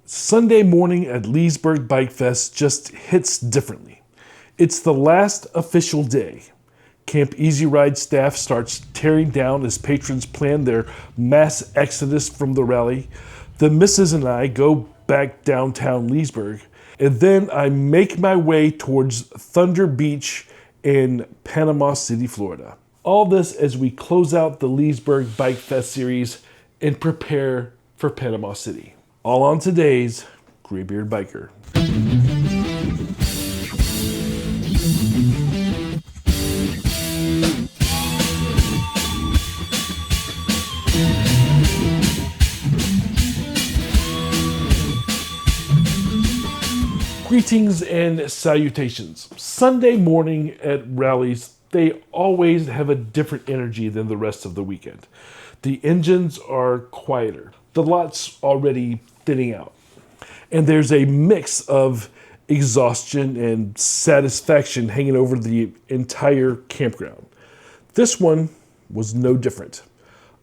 Sunday morning at Leesburg Bikefest just hits differently. It's the last official day. Camp Easy Ride staff starts tearing down as patrons plan their mass exodus from the rally. The missus and I go back downtown Leesburg, and then I make my way towards Thunder Beach in Panama City, Florida. All this as we close out the Leesburg Bikefest series and prepare for Panama City. All on today's Graybeard Biker. Greetings and salutations. Sunday morning at rallies, they always have a different energy than the rest of the weekend. The engines are quieter. The lot's already thinning out. And there's a mix of exhaustion and satisfaction hanging over the entire campground. This one was no different.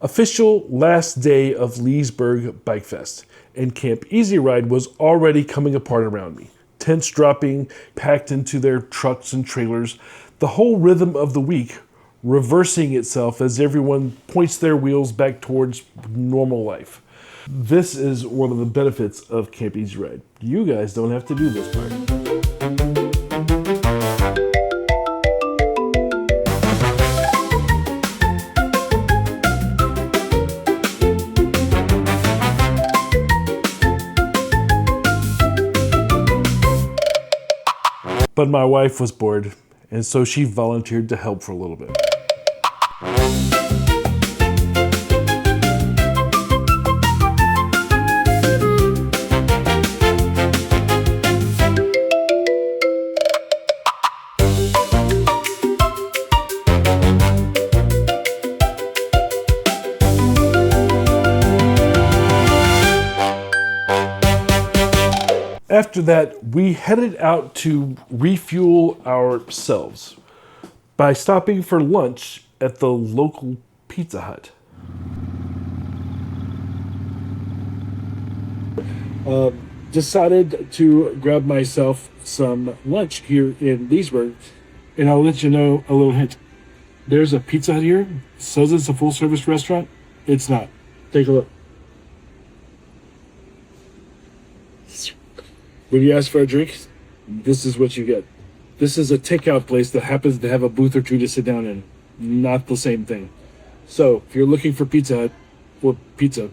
Official last day of Leesburg Bikefest, and Camp Easy Ride was already coming apart around me. Tents dropping, packed into their trucks and trailers. The whole rhythm of the week reversing itself as everyone points their wheels back towards normal life. This is one of the benefits of Camp Easy Ride. You guys don't have to do this part. But my wife was bored, and so she volunteered to help for a little bit. After that, we headed out to refuel ourselves by stopping for lunch at the local Pizza Hut. Decided to grab myself some lunch here in Leesburg, and I'll let you know a little hint. There's a Pizza Hut here. It says it's a full-service restaurant. It's not. Take a look. When you ask for a drink, this is what you get. This is a takeout place that happens to have a booth or two to sit down in. Not the same thing. So if you're looking for Pizza Hut, well, pizza,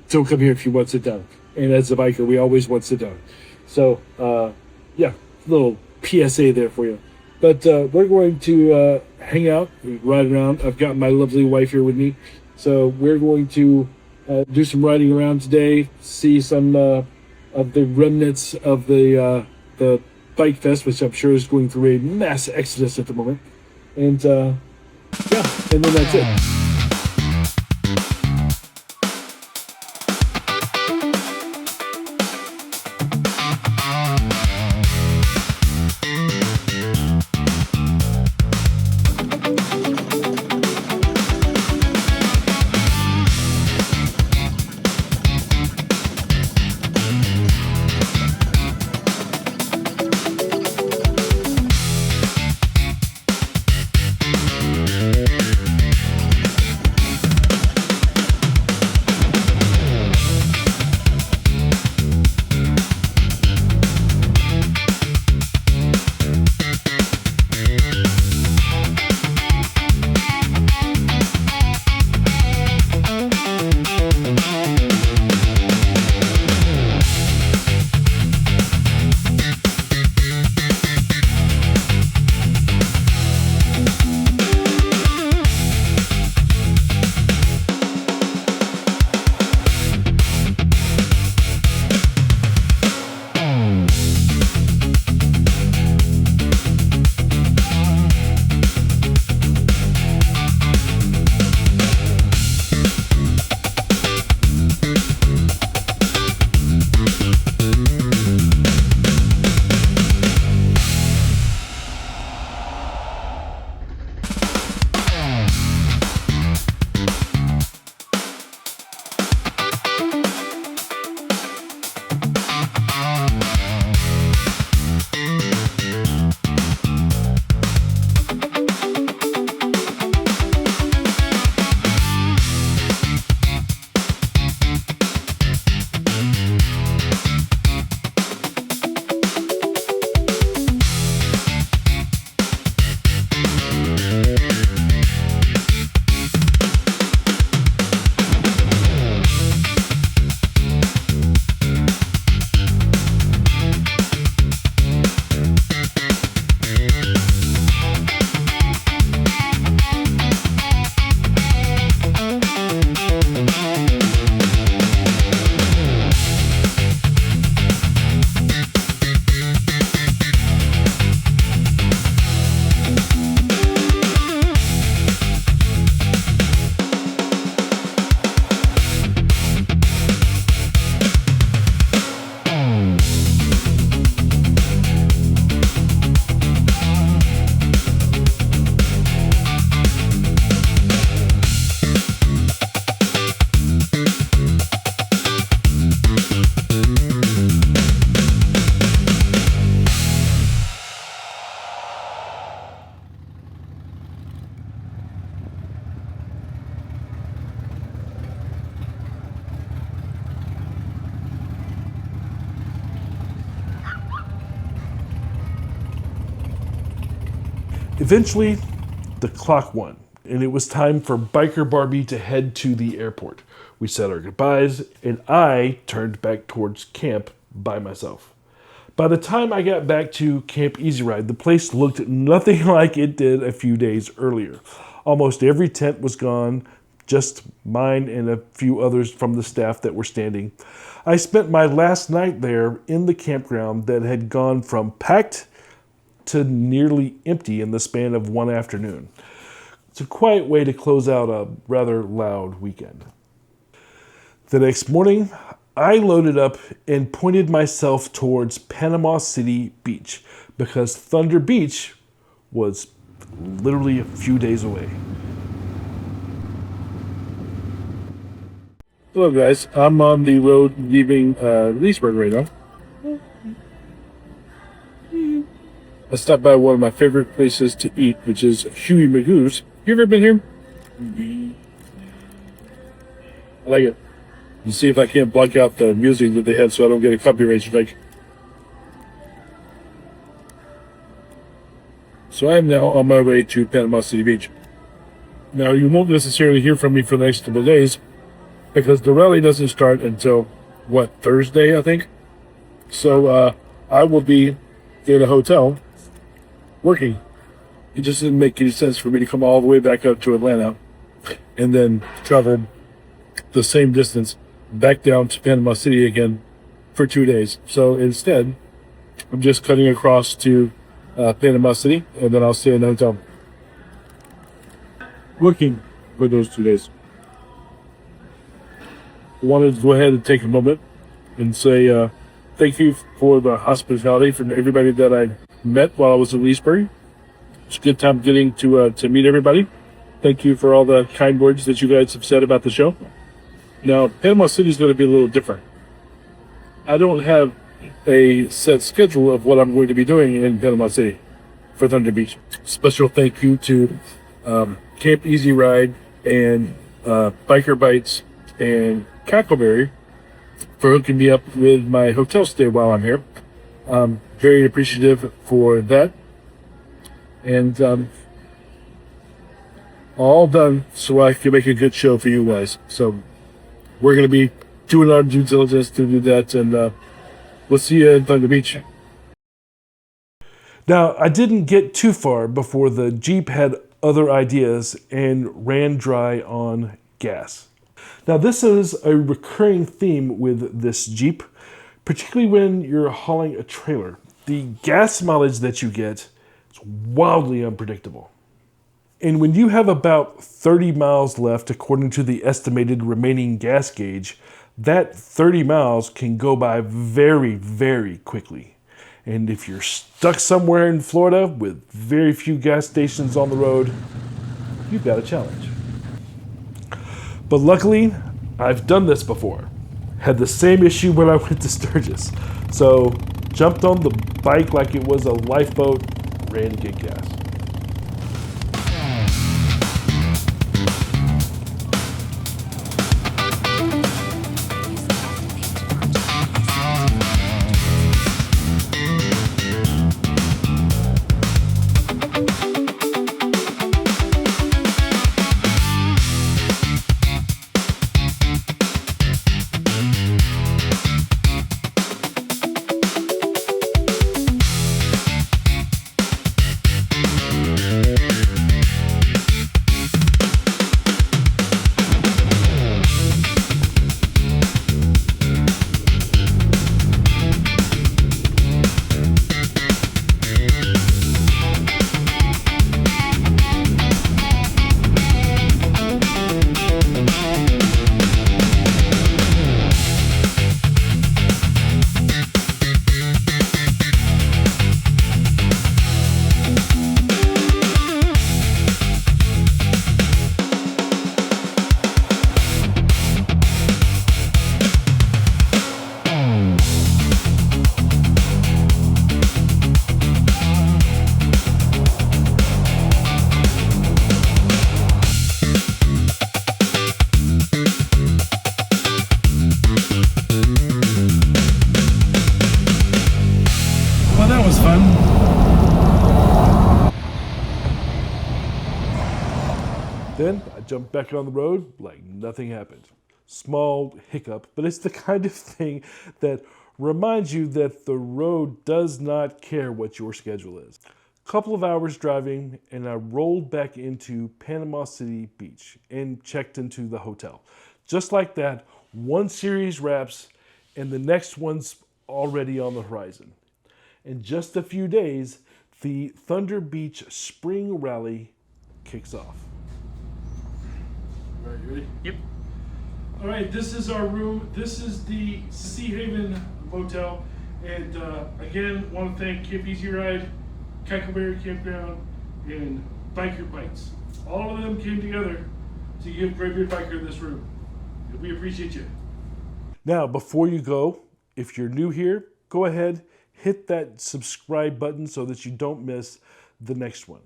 don't come here if you want to sit down. And as a biker, we always want to sit down. So, yeah, little PSA there for you. But we're going to hang out, ride around. I've got my lovely wife here with me. So we're going to do some riding around today, see some of the remnants of the Bike Fest, which I'm sure is going through a mass exodus at the moment. And yeah, and then that's it. Eventually, the clock won, and it was time for Biker Barbie to head to the airport. We said our goodbyes, and I turned back towards camp by myself. By the time I got back to Camp Easy Ride, the place looked nothing like it did a few days earlier. Almost every tent was gone, just mine and a few others from the staff that were standing. I spent my last night there in the campground that had gone from packed to nearly empty in the span of one afternoon. It's a quiet way to close out a rather loud weekend. The next morning, I loaded up and pointed myself towards Panama City Beach because Thunder Beach was literally a few days away. Hello guys, I'm on the road leaving Leesburg right now. I stopped by one of my favorite places to eat, which is Huey Magoo's. You ever been here? I like it. You see if I can't block out the music that they had so I don't get a copyright strike. So I am now on my way to Panama City Beach. Now you won't necessarily hear from me for the next couple of days because the rally doesn't start until, Thursday, I think? So I will be in a hotel working. It just didn't make any sense for me to come all the way back up to Atlanta and then travel the same distance back down to Panama City again for 2 days. So instead, I'm just cutting across to Panama City, and then I'll stay in the hotel working for those 2 days. I wanted to go ahead and take a moment and say thank you for the hospitality from everybody that I met while I was in Leesburg. It's a good time getting to meet everybody. Thank you for all the kind words that you guys have said about the show. Now, Panama City is going to be a little different. I don't have a set schedule of what I'm going to be doing in Panama City for Thunder Beach. Special thank you to Camp Easy Ride and Biker Bites and Cackleberry for hooking me up with my hotel stay while I'm here. Very appreciative for that. And all done so I can make a good show for you guys. So we're going to be doing our due diligence to do that, and we'll see you in Thunder Beach. Now, I didn't get too far before the Jeep had other ideas and ran dry on gas. Now, this is a recurring theme with this Jeep, particularly when you're hauling a trailer. The gas mileage that you get is wildly unpredictable. And when you have about 30 miles left, according to the estimated remaining gas gauge, that 30 miles can go by very, very quickly. And if you're stuck somewhere in Florida with very few gas stations on the road, you've got a challenge. But luckily, I've done this before. Had the same issue when I went to Sturgis. So jumped on the bike like it was a lifeboat, ran to get gas. I jumped back on the road like nothing happened. Small hiccup, but it's the kind of thing that reminds you that the road does not care what your schedule is. Couple of hours driving, and I rolled back into Panama City Beach and checked into the hotel. Just like that, one series wraps, and the next one's already on the horizon. In just a few days, the Thunder Beach Spring Rally kicks off. All right, you ready? Yep. All right, this is our room. This is the Sea Haven Motel. And again, want to thank Camp Easy Ride, Cackleberry Campground, and Biker Bites. All of them came together to give Graybeard Biker this room. And we appreciate you. Now, before you go, if you're new here, go ahead, hit that subscribe button so that you don't miss the next one,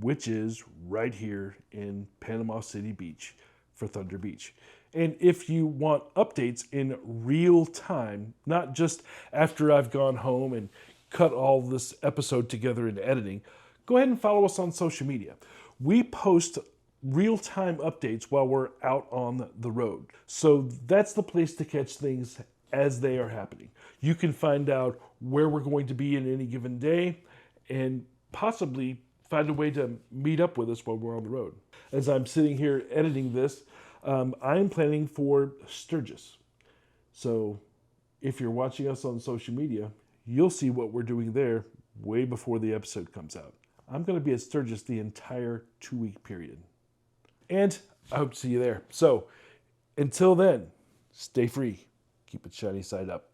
which is right here in Panama City Beach for Thunder Beach. And if you want updates in real time, not just after I've gone home and cut all this episode together in editing, go ahead and follow us on social media. We post real-time updates while we're out on the road. So that's the place to catch things as they are happening. You can find out where we're going to be in any given day and possibly find a way to meet up with us while we're on the road. As I'm sitting here editing this, I'm planning for Sturgis. So if you're watching us on social media, you'll see what we're doing there way before the episode comes out. I'm going to be at Sturgis the entire 2-week period. And I hope to see you there. So until then, stay free. Keep it shiny side up.